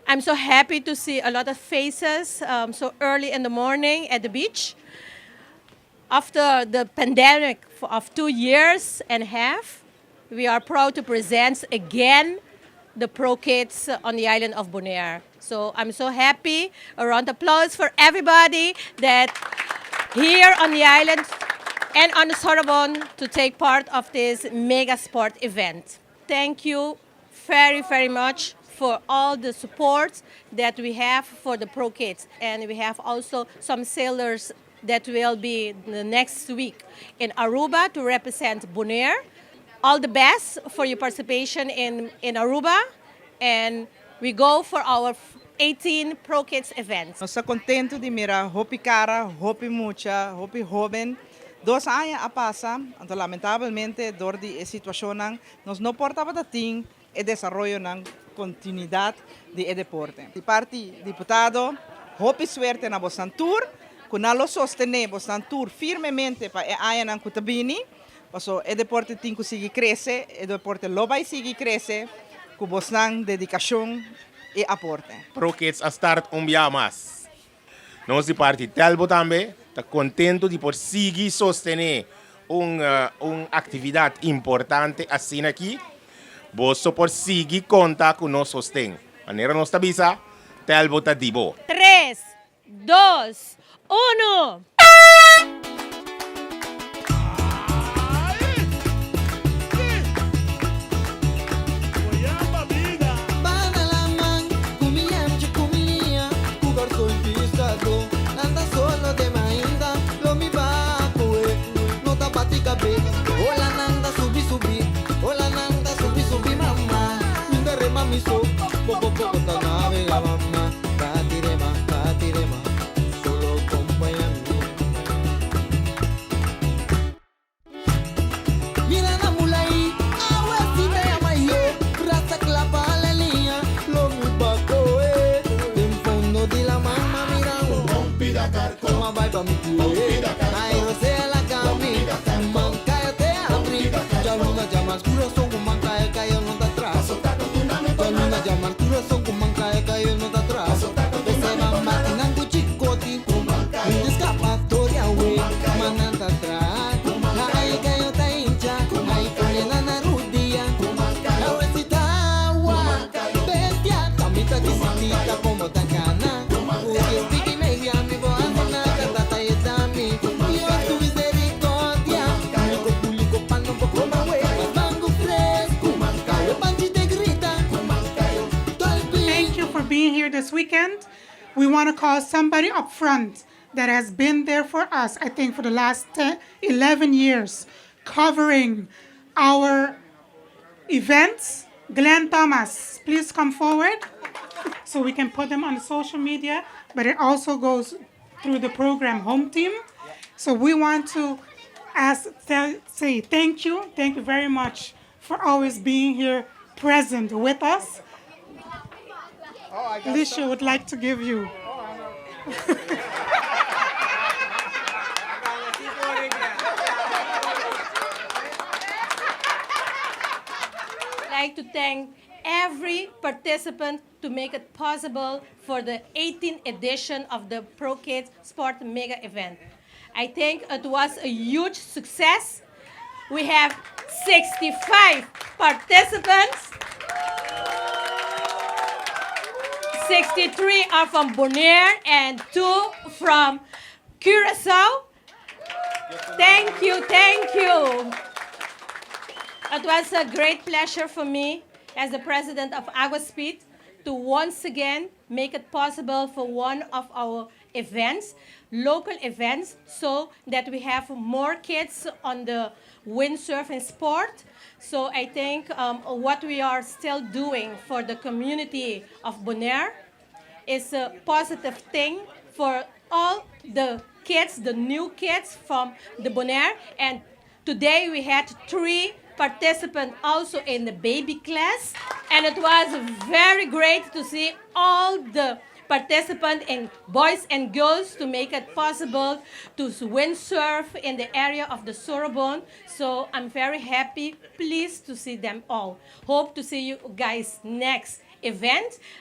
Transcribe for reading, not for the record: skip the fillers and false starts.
I'm so happy to see a lot of faces so early in the morning at the beach. After the pandemic of 2 years and a half, we are proud to present again the ProKids on the island of Bonaire. So I'm so happy. A round of applause for everybody that here on the island and on the Sorbonne to take part of this mega sport event. Thank you very, very much for all the support that we have for the ProKids. And we have also some sailors that will be the next week in Aruba to represent Bonaire. All the best for your participation in Aruba. And we go for our 18 ProKids events. Nós estamos contentos de mirar hopi cara, hopi mucha, hopi joven. 2 anos a passa, então lamentavelmente, door die situação, nós não portava dating e desenvolvimento na continuidade de deporte. De parte deputado, hopi suerte na Boston Tour, que nós sostenemos Boston Tour firmemente para a área na Kutabini, porque o deporte tem que seguir crescer, o deporte lo vai seguir crescer, com Boston dedicação e aporte. ProKids a start dia mais. Nós de parte Telbo também está contente de por seguir sostener uma atividade importante assim aqui. Você por seguir contar com nós sostém. Maneira nós tabisa, Telbo tá dibo. 3, 2, 1. Being here this weekend, we want to call somebody up front that has been there for us, I think for the last 11 years, covering our events. Glenn Thomas, please come forward so we can put them on the social media, but it also goes through the program home team. So we want to say thank you very much for always being here present with us. Alicia would like to give you. I'd like to thank every participant to make it possible for the 18th edition of the ProKids Sport Mega Event. I think it was a huge success. We have 65 participants. 63 are from Bonaire and 2 from Curacao. Thank you. It was a great pleasure for me as the president of Aguaspeed to once again make it possible for one of our events, local events, so that we have more kids on the windsurfing sport. So I think what we are still doing for the community of Bonaire is a positive thing for all the kids, the new kids from the Bonaire. And today we had 3 participants also in the baby class. And it was very great to see all the participants in boys and girls to make it possible to windsurf in the area of the Sorbonne. So I'm very happy, pleased to see them all. Hope to see you guys next event.